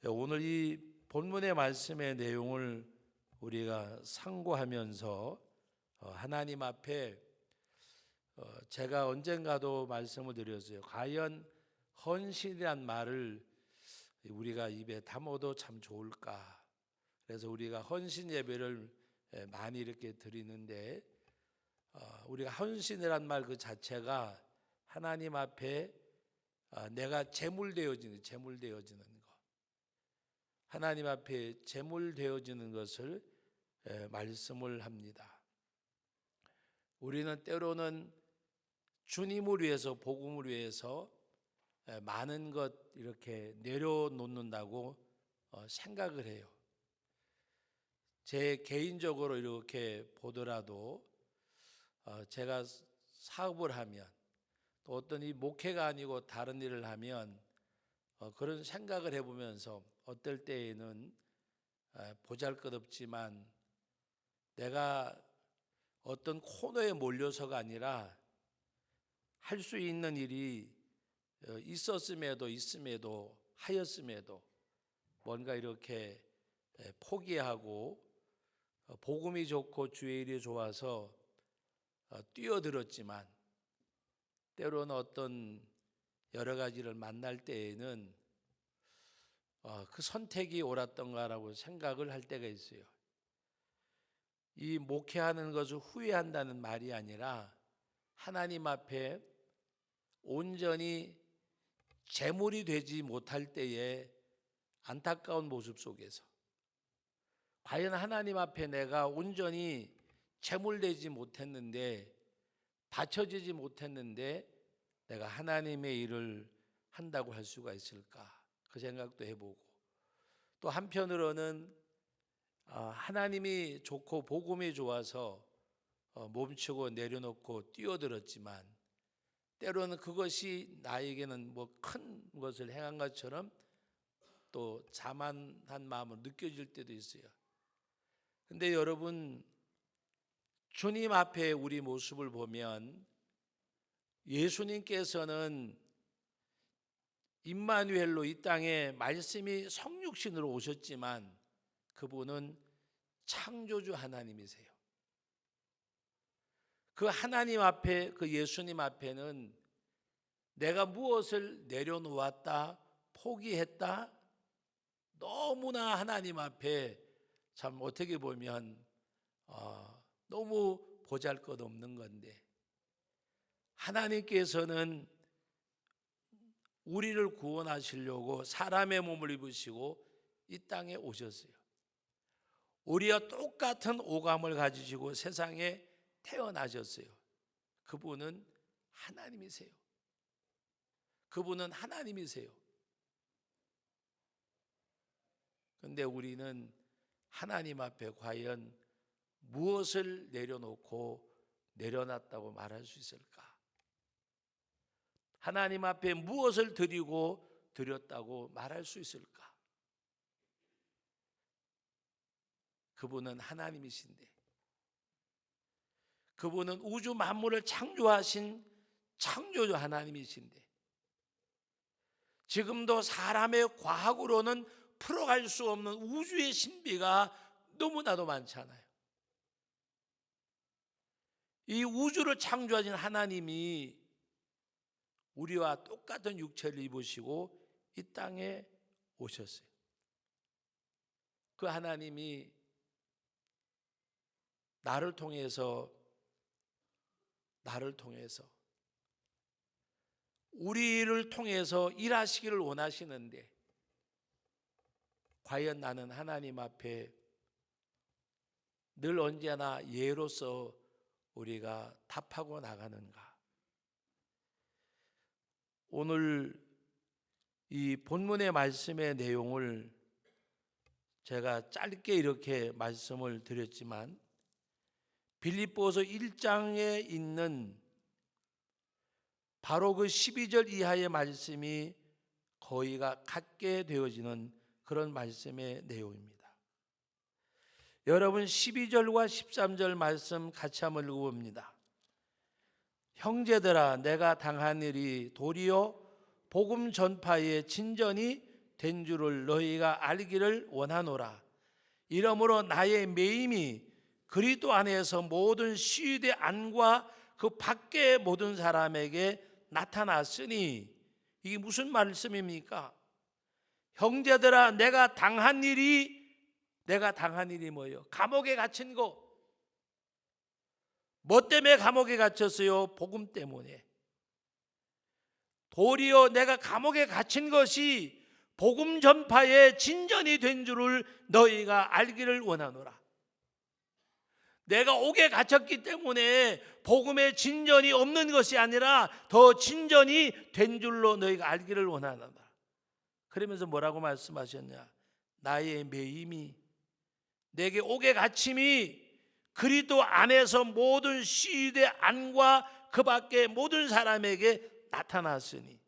오늘 이 본문의 말씀의 내용을 우리가 상고하면서 하나님 앞에 제가 언젠가도 말씀을 드렸어요. 과연 헌신이란 말을 우리가 입에 담아도 참 좋을까? 그래서 우리가 헌신 예배를 많이 이렇게 드리는데 우리가 헌신이란 말 그 자체가 하나님 앞에 내가 제물되어지는 것, 하나님 앞에 제물되어지는 것을 말씀을 합니다. 우리는 때로는 주님을 위해서, 복음을 위해서 많은 것 이렇게 내려놓는다고 생각을 해요. 제 개인적으로 이렇게 보더라도 제가 사업을 하면, 또 어떤 이 목회가 아니고 다른 일을 하면 그런 생각을 해보면서 어떨 때에는 보잘것없지만 내가 어떤 코너에 몰려서가 아니라 할 수 있는 일이 있음에도 하였음에도 뭔가 이렇게 포기하고 복음이 좋고 주의 일이 좋아서 뛰어들었지만 때로는 어떤 여러 가지를 만날 때에는 그 선택이 옳았던가라고 생각을 할 때가 있어요. 이 목회하는 것을 후회한다는 말이 아니라 하나님 앞에 온전히 제물이 되지 못할 때의 안타까운 모습 속에서 과연 하나님 앞에 내가 온전히 제물되지 못했는데, 바쳐지지 못했는데 내가 하나님의 일을 한다고 할 수가 있을까? 그 생각도 해보고, 또 한편으로는 하나님이 좋고 복음이 좋아서 멈추고 내려놓고 뛰어들었지만 때로는 그것이 나에게는 뭐 큰 것을 행한 것처럼 또 자만한 마음으로 느껴질 때도 있어요. 근데 여러분, 주님 앞에 우리 모습을 보면 예수님께서는 임마누엘로 이 땅에 말씀이 성육신으로 오셨지만 그분은 창조주 하나님이세요. 그 하나님 앞에, 그 예수님 앞에는 내가 무엇을 내려놓았다, 포기했다, 너무나 하나님 앞에 참 어떻게 보면 너무 보잘것없는 건데, 하나님께서는 우리를 구원하시려고 사람의 몸을 입으시고 이 땅에 오셨어요. 우리와 똑같은 오감을 가지시고 세상에 태어나셨어요. 그분은 하나님이세요. 그분은 하나님이세요. 그런데 우리는 하나님 앞에 과연 무엇을 내려놓고 내려놨다고 말할 수 있을까? 하나님 앞에 무엇을 드리고 드렸다고 말할 수 있을까? 그분은 하나님이신데, 그분은 우주 만물을 창조하신 창조주 하나님이신데, 지금도 사람의 과학으로는 풀어갈 수 없는 우주의 신비가 너무나도 많잖아요. 이 우주를 창조하신 하나님이 우리와 똑같은 육체를 입으시고 이 땅에 오셨어요. 그 하나님이 나를 통해서 우리를 통해서 일하시기를 원하시는데, 과연 나는 하나님 앞에 늘 언제나 예로서 우리가 답하고 나가는가? 오늘 이 본문의 말씀의 내용을 제가 짧게 이렇게 말씀을 드렸지만, 빌립보서 1장에 있는 바로 그 12절 이하의 말씀이 거의가 같게 되어지는 그런 말씀의 내용입니다. 여러분, 12절과 13절 말씀 같이 한번 읽어봅니다. 형제들아, 내가 당한 일이 도리어 복음 전파의 진전이 된 줄을 너희가 알기를 원하노라. 이러므로 나의 매임이 그리스도 안에서 모든 시위대 안과 그 밖의 모든 사람에게 나타났으니, 이게 무슨 말씀입니까? 형제들아, 내가 당한 일이 뭐예요? 감옥에 갇힌 거. 뭐 때문에 감옥에 갇혔어요? 복음 때문에. 도리어 내가 감옥에 갇힌 것이 복음 전파의 진전이 된 줄을 너희가 알기를 원하노라. 내가 옥에 갇혔기 때문에 복음의 진전이 없는 것이 아니라 더 진전이 된 줄로 너희가 알기를 원하노라. 그러면서 뭐라고 말씀하셨냐? 나의 매임이, 내게 옥에 갇힘이 그리스도 안에서 모든 시대 안과 그 밖의 모든 사람에게 나타났으니,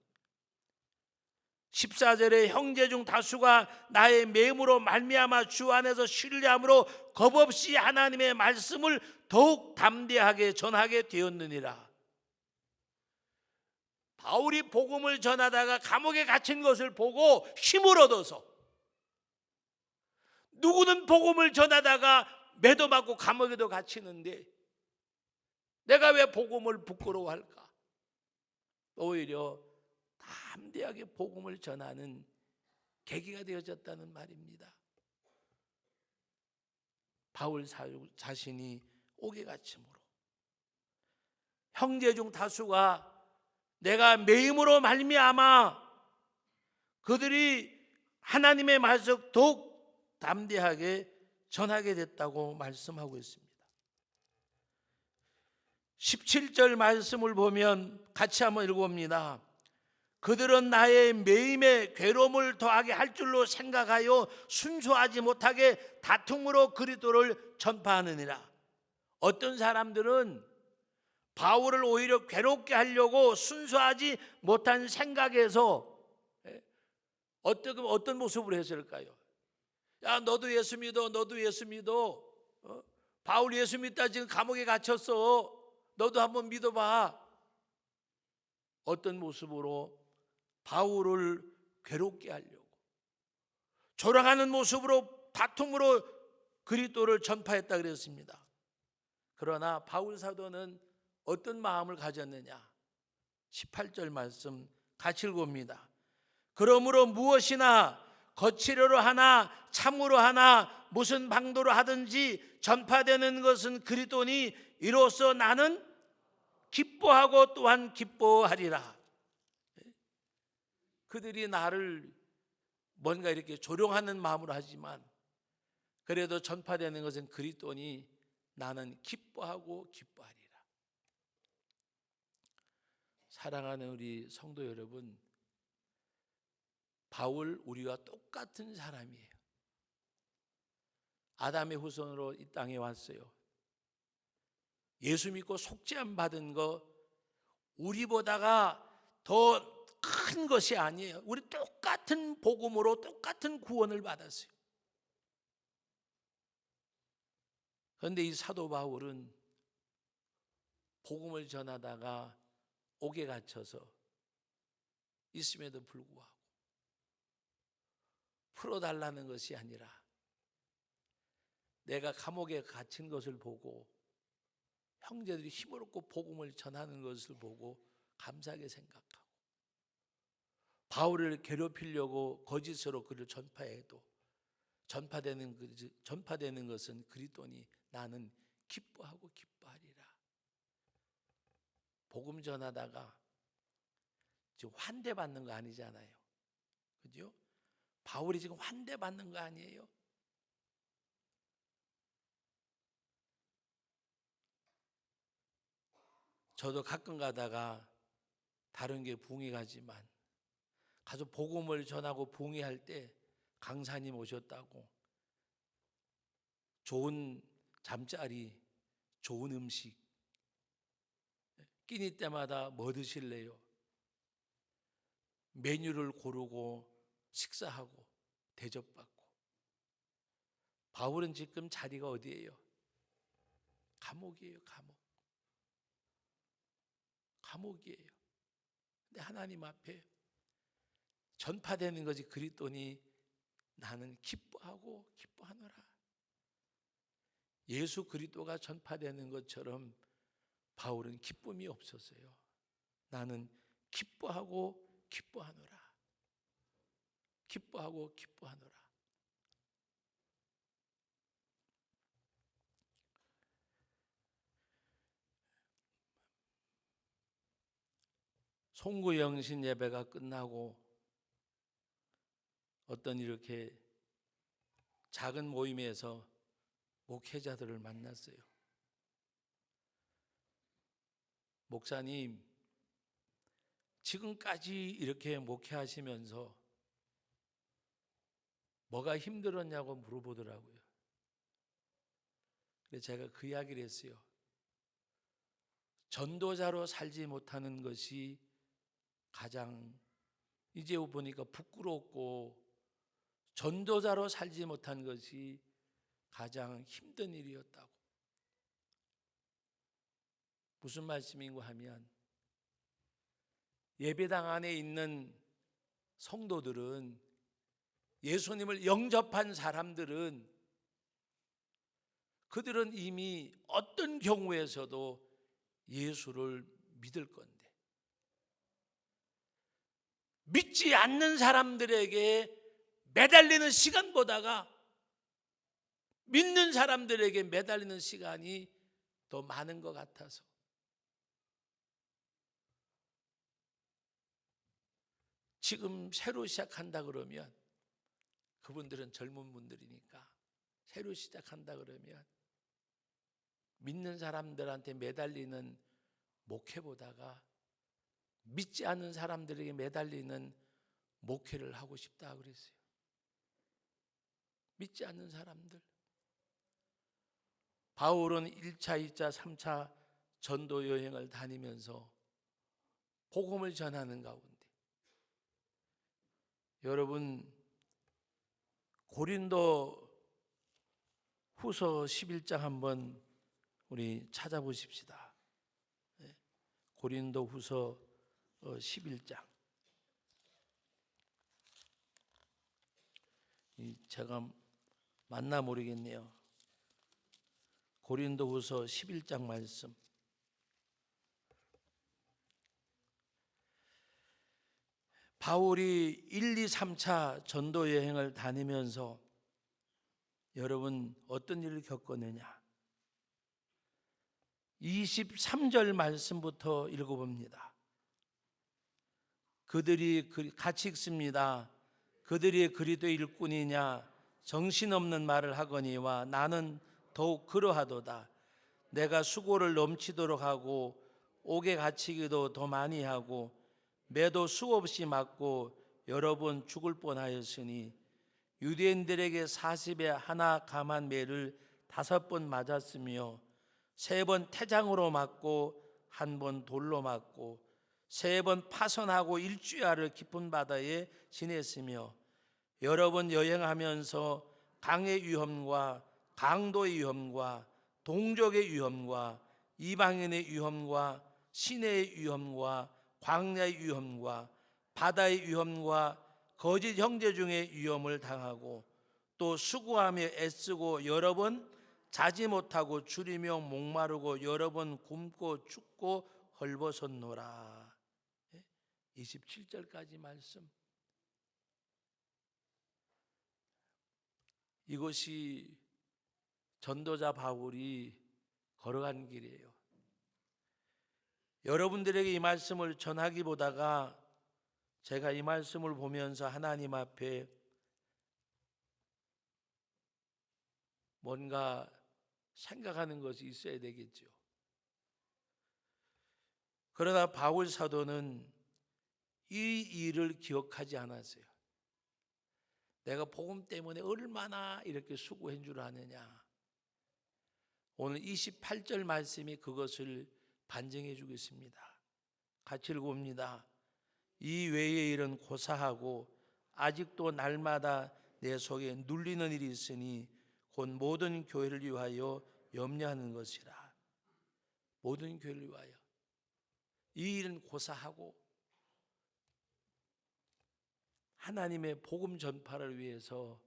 14절에 형제 중 다수가 나의 매임으로 말미암아 주 안에서 신뢰함으로 겁없이 하나님의 말씀을 더욱 담대하게 전하게 되었느니라. 바울이 복음을 전하다가 감옥에 갇힌 것을 보고 힘을 얻어서, 누구는 복음을 전하다가 매도 맞고 감옥에도 갇히는데 내가 왜 복음을 부끄러워할까? 오히려 담대하게 복음을 전하는 계기가 되어졌다는 말입니다. 바울 자신이 옥에 갇힘으로, 형제 중 다수가 내가 매임으로 말미암아 그들이 하나님의 말씀 더욱 담대하게 전하게 됐다고 말씀하고 있습니다. 17절 말씀을 보면 같이 한번 읽어봅니다. 그들은 나의 매임에 괴로움을 더하게 할 줄로 생각하여 순수하지 못하게 다툼으로 그리스도를 전파하느니라. 어떤 사람들은 바울을 오히려 괴롭게 하려고 순수하지 못한 생각에서 어떤 모습을 했을까요? 야, 너도 예수 믿어, 너도 예수 믿어. 바울 예수 믿다 지금 감옥에 갇혔어. 너도 한번 믿어봐. 어떤 모습으로 바울을 괴롭게 하려고, 조롱하는 모습으로, 다툼으로 그리스도를 전파했다 그랬습니다. 그러나 바울 사도는 어떤 마음을 가졌느냐? 18절 말씀 같이 읽어봅니다. 그러므로 무엇이나 거칠어로 하나 참으로 하나 무슨 방도로 하든지 전파되는 것은 그리스도니 이로써 나는 기뻐하고 또한 기뻐하리라. 그들이 나를 뭔가 이렇게 조롱하는 마음으로 하지만 그래도 전파되는 것은 그리스도니 나는 기뻐하고 기뻐하리라. 사랑하는 우리 성도 여러분, 바울 우리와 똑같은 사람이에요. 아담의 후손으로 이 땅에 왔어요. 예수 믿고 속죄함 받은 거 우리보다가 더 큰 것이 아니에요. 우리 똑같은 복음으로 똑같은 구원을 받았어요. 그런데 이 사도 바울은 복음을 전하다가 옥에 갇혀서 있음에도 불구하고 풀어달라는 것이 아니라 내가 감옥에 갇힌 것을 보고 형제들이 힘을 얻고 복음을 전하는 것을 보고 감사하게 생각하고, 바울을 괴롭히려고 거짓으로 그를 전파해도 전파되는 것은 그리스도니 나는 기뻐하고 기뻐하리라. 복음 전하다가 지금 환대받는 거 아니잖아요. 그죠? 바울이 지금 환대받는 거 아니에요. 저도 가끔 가다가 다른 게 부흥회 가지만 가서 복음을 전하고 부흥회할 때 강사님 오셨다고 좋은 잠자리, 좋은 음식, 끼니 때마다 뭐 드실래요? 메뉴를 고르고 식사하고 대접받고. 바울은 지금 자리가 어디예요? 감옥이에요. 감옥이에요. 근데 하나님 앞에 전파되는 것이 그리스도니 나는 기뻐하고 기뻐하노라. 예수 그리스도가 전파되는 것처럼 바울은 기쁨이 없었어요. 나는 기뻐하고 기뻐하노라. 기뻐하고 기뻐하노라. 송구영신 예배가 끝나고 어떤 이렇게 작은 모임에서 목회자들을 만났어요. 목사님, 지금까지 이렇게 목회하시면서 뭐가 힘들었냐고 물어보더라고요. 그래서 제가 그 이야기를 했어요. 전도자로 살지 못하는 것이 가장 이제 보니까 부끄럽고 전도자로 살지 못한 것이 가장 힘든 일이었다고. 무슨 말씀인가 하면 예배당 안에 있는 성도들은, 예수님을 영접한 사람들은, 그들은 이미 어떤 경우에서도 예수를 믿을 건데, 믿지 않는 사람들에게 매달리는 시간보다가 믿는 사람들에게 매달리는 시간이 더 많은 것 같아서 지금 새로 시작한다 그러면, 그분들은 젊은 분들이니까 새로 시작한다 그러면 믿는 사람들한테 매달리는 목회보다가 믿지 않는 사람들에게 매달리는 목회를 하고 싶다 그랬어요. 믿지 않는 사람들. 바울은 1차, 2차, 3차 전도 여행을 다니면서 복음을 전하는 가운데, 여러분 고린도 후서 11장 한번 우리 찾아보십시다. 고린도 후서 11장. 제가 맞나 모르겠네요. 고린도 후서 11장 말씀. 바울이 1, 2, 3차 전도 여행을 다니면서 여러분 어떤 일을 겪었느냐? 23절 말씀부터 읽어봅니다. 그들이 같이 읽습니다. 그들이 그리스도의 일꾼이냐 정신없는 말을 하거니와 나는 더욱 그러하도다. 내가 수고를 넘치도록 하고 옥에 갇히기도 더 많이 하고 매도 수없이 맞고 여러 번 죽을 뻔하였으니 유대인들에게 40에 하나 감한 매를 5번 맞았으며 3번 태장으로 맞고 1번 돌로 맞고 3번 파선하고 일주야를 깊은 바다에 지냈으며 여러 번 여행하면서 강의 위험과 강도의 위험과 동족의 위험과 이방인의 위험과 시내의 위험과 광야의 위험과 바다의 위험과 거짓 형제 중의 위험을 당하고 또 수고하며 애쓰고 여러 번 자지 못하고 줄이며 목마르고 여러 번 굶고 춥고 헐벗었노라. 27절까지 말씀. 이것이 전도자 바울이 걸어간 길이에요. 여러분들에게 이 말씀을 전하기보다가 제가 이 말씀을 보면서 하나님 앞에 뭔가 생각하는 것이 있어야 되겠죠. 그러나 바울 사도는 이 일을 기억하지 않았어요. 내가 복음 때문에 얼마나 이렇게 수고한 줄 아느냐. 오늘 28절 말씀이 그것을 반증해 주겠습니다. 같이 읽어봅니다. 이 외의 일은 고사하고 아직도 날마다 내 속에 눌리는 일이 있으니 곧 모든 교회를 위하여 염려하는 것이라. 모든 교회를 위하여. 이 일은 고사하고 하나님의 복음 전파를 위해서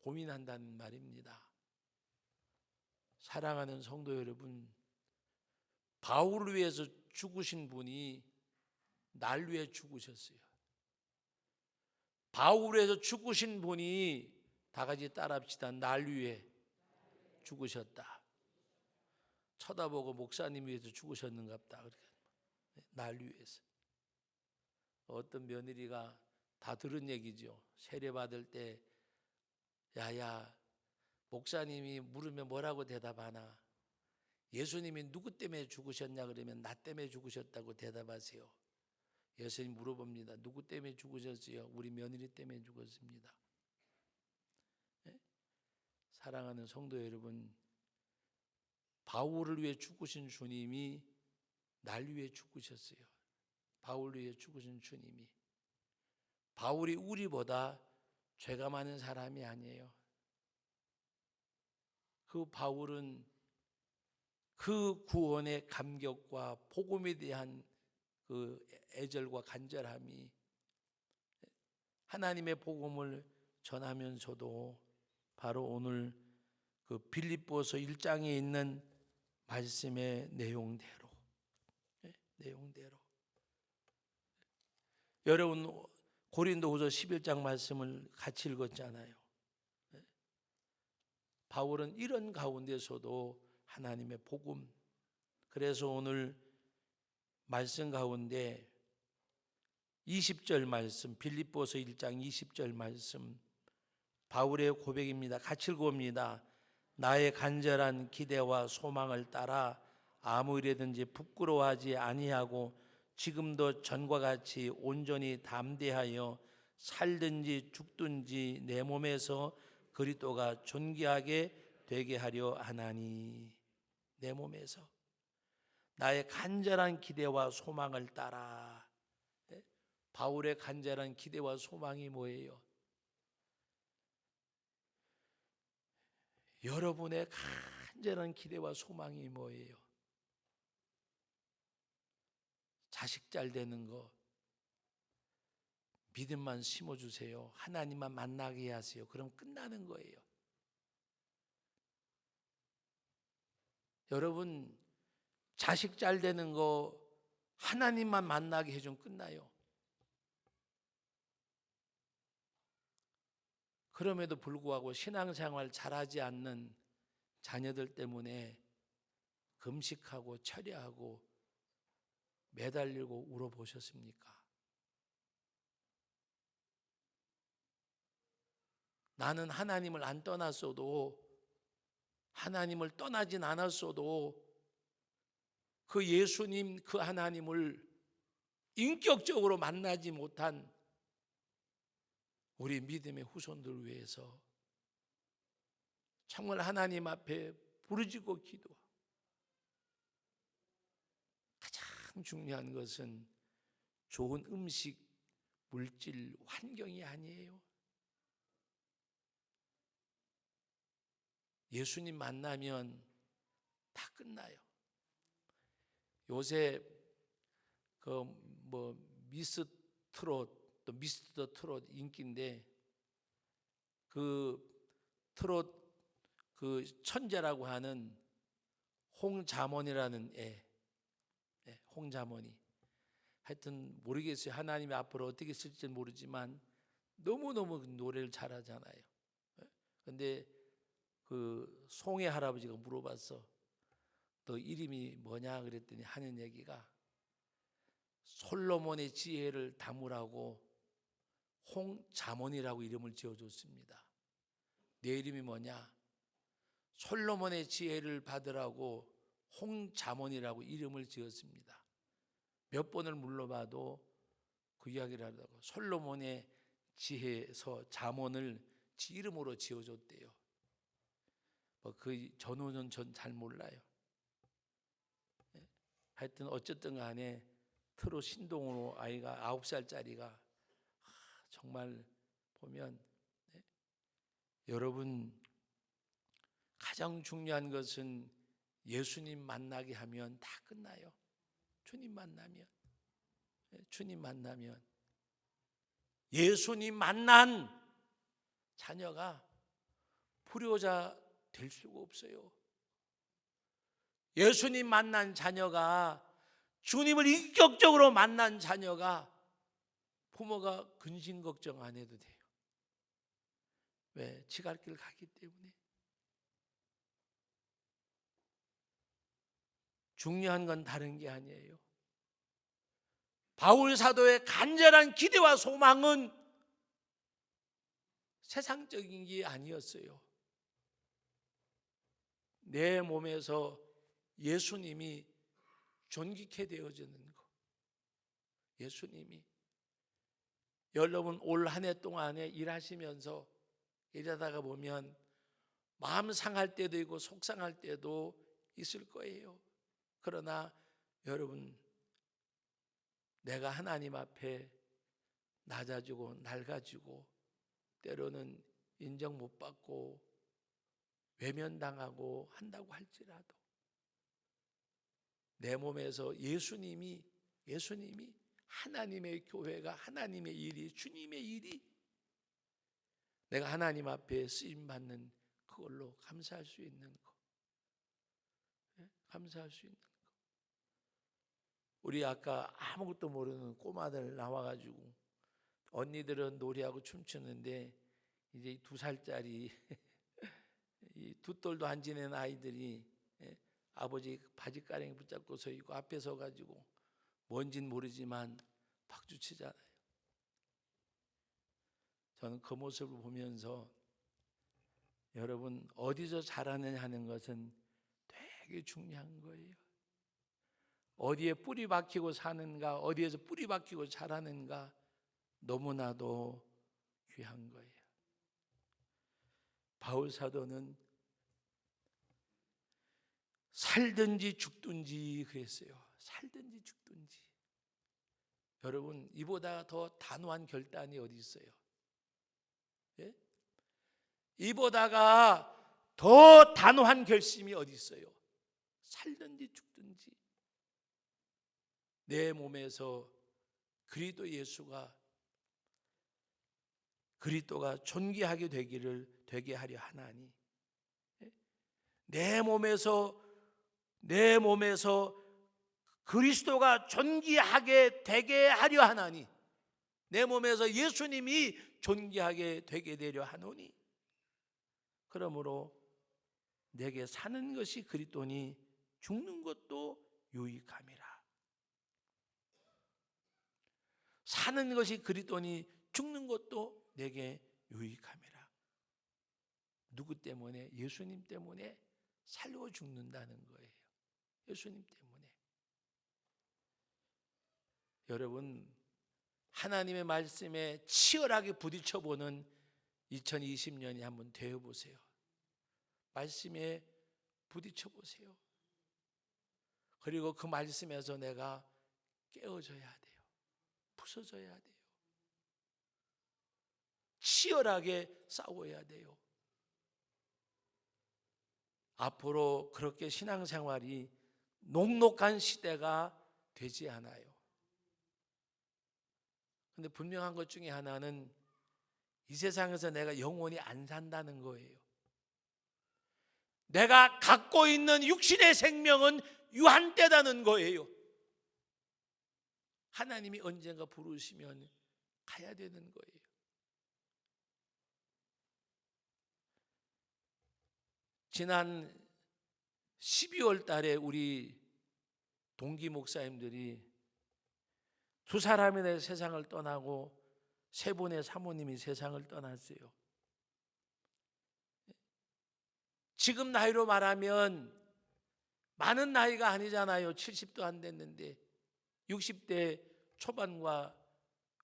고민한다는 말입니다. 사랑하는 성도 여러분, 바울을 위해서 죽으신 분이 날 위해 죽으셨어요. 바울을 위해서 죽으신 분이, 다 같이 따라합시다. 날 위해 죽으셨다. 쳐다보고 목사님 위해서 죽으셨는갑다. 날 위해서. 어떤 며느리가 다 들은 얘기죠. 세례 받을 때 야야 목사님이 물으면 뭐라고 대답하나? 예수님이 누구 때문에 죽으셨냐 그러면 나 때문에 죽으셨다고 대답하세요. 예수님 물어봅니다. 누구 때문에 죽으셨어요? 우리 며느리 때문에 죽었습니다. 네? 사랑하는 성도 여러분, 바울을 위해 죽으신 주님이 날 위해 죽으셨어요. 바울을 위해 죽으신 주님이. 바울이 우리보다 죄가 많은 사람이 아니에요. 그 바울은 그 구원의 감격과 복음에 대한 그 애절과 간절함이, 하나님의 복음을 전하면서도 바로 오늘 그 빌립보서 1장에 있는 말씀의 내용대로, 여러분 고린도후서 11장 말씀을 같이 읽었잖아요. 바울은 이런 가운데서도 하나님의 복음, 그래서 오늘 말씀 가운데 20절 말씀, 빌립보서 1장 20절 말씀, 바울의 고백입니다. 같이 읽어봅니다. 나의 간절한 기대와 소망을 따라 아무 일에든지 부끄러워하지 아니하고 지금도 전과 같이 온전히 담대하여 살든지 죽든지 내 몸에서 그리스도가 존귀하게 되게 하려 하나니. 내 몸에서 나의 간절한 기대와 소망을 따라. 바울의 간절한 기대와 소망이 뭐예요? 여러분의 간절한 기대와 소망이 뭐예요? 자식 잘 되는 거, 믿음만 심어주세요. 하나님만 만나게 하세요. 그럼 끝나는 거예요. 여러분, 자식 잘 되는 거 하나님만 만나게 해주면 끝나요. 그럼에도 불구하고 신앙생활 잘하지 않는 자녀들 때문에 금식하고 철야하고 매달리고 울어보셨습니까? 나는 하나님을 안 떠났어도, 하나님을 떠나진 않았어도 그 예수님, 그 하나님을 인격적으로 만나지 못한 우리 믿음의 후손들을 위해서 정말 하나님 앞에 부르짖고 기도하고, 가장 중요한 것은 좋은 음식, 물질, 환경이 아니에요. 예수님 만나면 다 끝나요. 요새 그 미스 트롯, 또 미스터 트롯 인기인데, 그 트롯 그 천재라고 하는 홍자몬이라는 애, 홍자몬이, 하여튼 모르겠어요. 하나님이 앞으로 어떻게 쓸지 모르지만 너무너무 노래를 잘하잖아요. 근데 그 송해 할아버지가 물어봤어. 너 이름이 뭐냐 그랬더니 하는 얘기가 솔로몬의 지혜를 담으라고 홍자몬이라고 이름을 지어줬습니다. 내 이름이 뭐냐? 솔로몬의 지혜를 받으라고 홍자몬이라고 이름을 지었습니다. 몇 번을 물러봐도 그 이야기를 하더라고. 솔로몬의 지혜에서 자몬을 지 이름으로 지어줬대요. 그 전후는 전 잘 몰라요. 하여튼 어쨌든 간에 트롯 신동으로 아이가 9살짜리가 정말 보면, 여러분 가장 중요한 것은 예수님 만나게 하면 다 끝나요. 주님 만나면 예수님 만난 자녀가 불효자 될 수가 없어요. 예수님 만난 자녀가, 주님을 인격적으로 만난 자녀가 부모가 근심 걱정 안 해도 돼요. 왜? 지갈 길 가기 때문에. 중요한 건 다른 게 아니에요. 바울 사도의 간절한 기대와 소망은 세상적인 게 아니었어요. 내 몸에서 예수님이 존귀케 되어지는 것. 예수님이. 여러분 올 한 해 동안에 일하시면서 일하다가 보면 마음 상할 때도 있고 속상할 때도 있을 거예요. 그러나 여러분, 내가 하나님 앞에 낮아지고 낡아지고 때로는 인정 못 받고 외면당하고 한다고 할지라도 내 몸에서 예수님이 하나님의 교회가, 하나님의 일이, 주님의 일이 내가 하나님 앞에 쓰임받는 그걸로 감사할 수 있는 것. 감사할 수 있는 것. 우리 아까 아무것도 모르는 꼬마들 나와가지고 언니들은 노래하고 춤추는데 이제 2살짜리 이 두 돌도 안 지낸 아이들이 아버지 바지가랑이 붙잡고 서 있고 앞에 서 가지고 뭔진 모르지만 박수 치잖아요. 저는 그 모습을 보면서 여러분, 어디서 자라느냐 하는 것은 되게 중요한 거예요. 어디에 뿌리 박히고 사는가, 어디에서 뿌리 박히고 자라는가 너무나도 귀한 거예요. 바울 사도는 살든지 죽든지 그랬어요. 살든지 죽든지. 여러분, 이보다 더 단호한 결단이 어디 있어요? 예? 이보다가 더 단호한 결심이 어디 있어요? 살든지 죽든지 내 몸에서 그리스도 예수가, 그리스도가 존귀하게 되게 하려 하나니, 내 몸에서 그리스도가 존귀하게 되게 하려 하나니, 내 몸에서 예수님이 존귀하게 되게 되려 하노니, 그러므로 내게 사는 것이 그리스도니 죽는 것도 유익함이라. 사는 것이 그리스도니 죽는 것도 내게 유익함이라. 누구 때문에? 예수님 때문에 살고 죽는다는 거예요. 예수님 때문에. 여러분, 하나님의 말씀에 치열하게 부딪혀보는 2020년이 한번 되어보세요. 말씀에 부딪혀보세요. 그리고 그 말씀에서 내가 깨어져야 돼요. 부서져야 돼요. 치열하게 싸워야 돼요. 앞으로 그렇게 신앙생활이 녹록한 시대가 되지 않아요. 근데 분명한 것 중에 하나는 이 세상에서 내가 영원히 안 산다는 거예요. 내가 갖고 있는 육신의 생명은 유한되다는 거예요. 하나님이 언젠가 부르시면 가야 되는 거예요. 지난 12월 달에 우리 동기 목사님들이 2사람이 세상을 떠나고 3분의 사모님이 세상을 떠났어요. 지금 나이로 말하면 많은 나이가 아니잖아요. 70도 안 됐는데 60대 초반과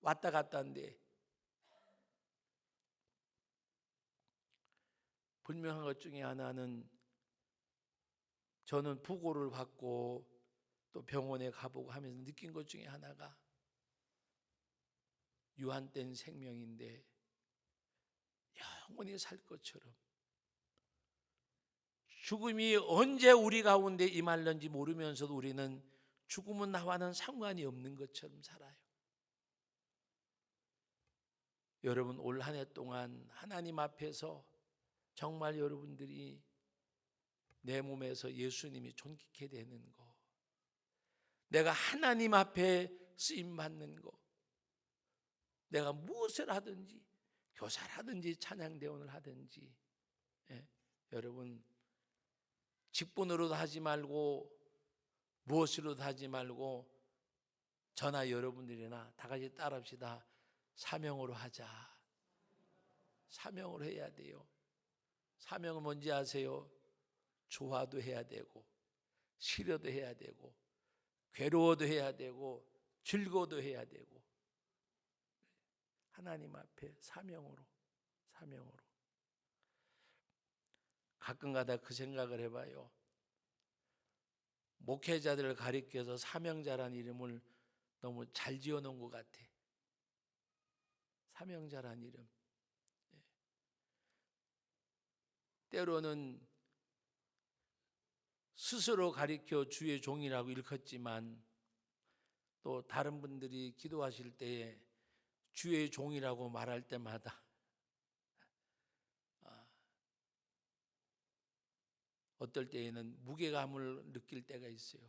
왔다 갔다 한데, 분명한 것 중에 하나는 저는 부고를 받고 또 병원에 가보고 하면서 느낀 것 중에 하나가 유한된 생명인데 영원히 살 것처럼, 죽음이 언제 우리 가운데 임할는지 모르면서도 우리는 죽음은 나와는 상관이 없는 것처럼 살아요. 여러분 올 한 해 동안 하나님 앞에서 정말 여러분들이 내 몸에서 예수님이 존귀케 되는 거, 내가 하나님 앞에 쓰임받는 거, 내가 무엇을 하든지 교사를 하든지 찬양대원을 하든지, 여러분 직분으로도 하지 말고 무엇으로도 하지 말고 저나 여러분들이나 다 같이 따라합시다. 사명으로 하자. 사명으로 해야 돼요. 사명은 뭔지 아세요? 좋아도 해야 되고 싫어도 해야 되고 괴로워도 해야 되고 즐거워도 해야 되고, 하나님 앞에 사명으로. 가끔가다 그 생각을 해봐요. 목회자들을 가리켜서 사명자라는 이름을 너무 잘 지어놓은 것 같아. 사명자라는 이름. 때로는 스스로 가리켜 주의 종이라고 일컫지만, 또 다른 분들이 기도하실 때에 주의 종이라고 말할 때마다 어떨 때에는 무게감을 느낄 때가 있어요.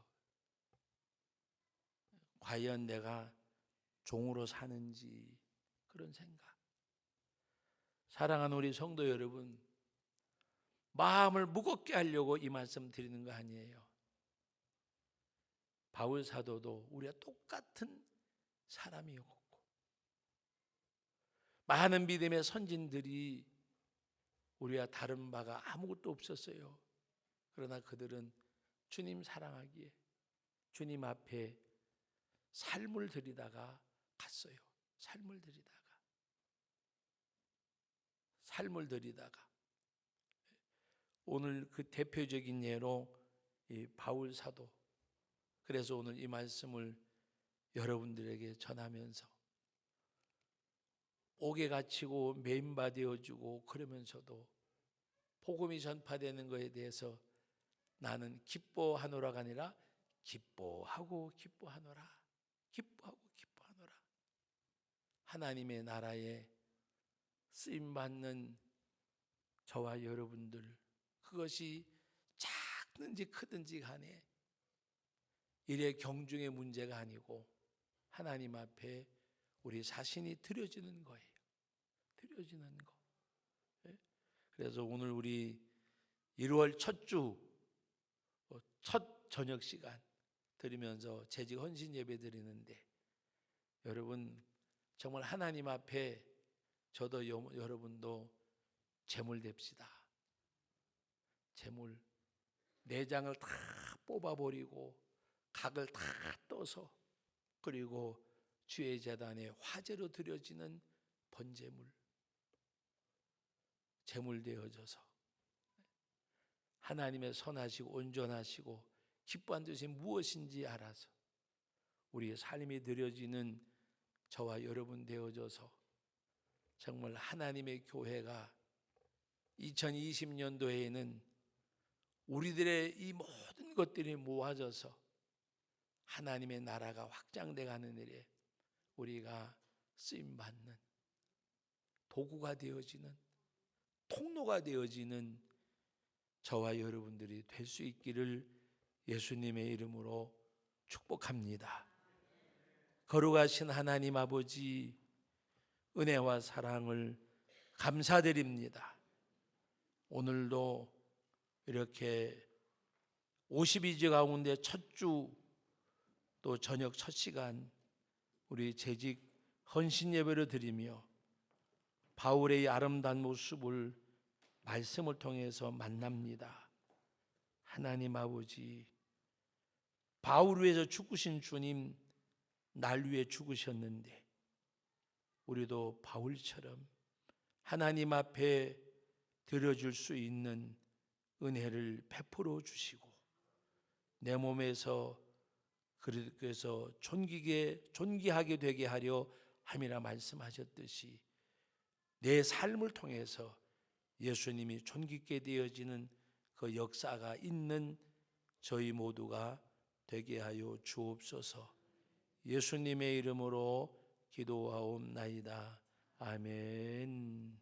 과연 내가 종으로 사는지, 그런 생각. 사랑하는 우리 성도 여러분, 마음을 무겁게 하려고 이 말씀 드리는 거 아니에요. 바울 사도도 우리와 똑같은 사람이었고, 많은 믿음의 선진들이 우리와 다른 바가 아무것도 없었어요. 그러나 그들은 주님 사랑하기에 주님 앞에 삶을 드리다가 갔어요. 삶을 드리다가 오늘 그 대표적인 예로 이 바울 사도. 그래서 오늘 이 말씀을 여러분들에게 전하면서 옥에 갇히고 매임바 되어주고 그러면서도 복음이 전파되는 것에 대해서 나는 기뻐하노라가 아니라 기뻐하노라. 하나님의 나라에 쓰임받는 저와 여러분들, 그것이 작든지 크든지 간에 일의 경중의 문제가 아니고 하나님 앞에 우리 자신이 드려지는 거예요. 드려지는 거. 그래서 오늘 우리 1월 첫 주, 첫 저녁 시간 드리면서 재직 헌신 예배 드리는데, 여러분 정말 하나님 앞에 저도 여러분도 재물 댑시다. 재물. 내장을 다 뽑아버리고 각을 다 떠서, 그리고 주의 제단에 화제로 드려지는 번제물, 재물 되어져서 하나님의 선하시고 온전하시고 기뻐한 뜻이 무엇인지 알아서 우리의 삶이 드려지는 저와 여러분 되어져서 정말 하나님의 교회가 2020년도에는 우리들의 이 모든 것들이 모아져서 하나님의 나라가 확장돼 가는 일에 우리가 쓰임받는 도구가 되어지는, 통로가 되어지는 저와 여러분들이 될 수 있기를 예수님의 이름으로 축복합니다. 거룩하신 하나님 아버지, 은혜와 사랑을 감사드립니다. 오늘도 이렇게 52주 가운데 첫 주, 또 저녁 첫 시간 우리 재직 헌신 예배를 드리며 바울의 아름다운 모습을 말씀을 통해서 만납니다. 하나님 아버지, 바울 위해서 죽으신 주님, 날 위해 죽으셨는데 우리도 바울처럼 하나님 앞에 드려줄 수 있는 은혜를 베풀어 주시고 내 몸에서 그래서 존귀하게 되게 하려 함이라 말씀하셨듯이 내 삶을 통해서 예수님이 존귀게 되어지는 그 역사가 있는 저희 모두가 되게 하여 주옵소서. 예수님의 이름으로 기도하옵나이다. 아멘.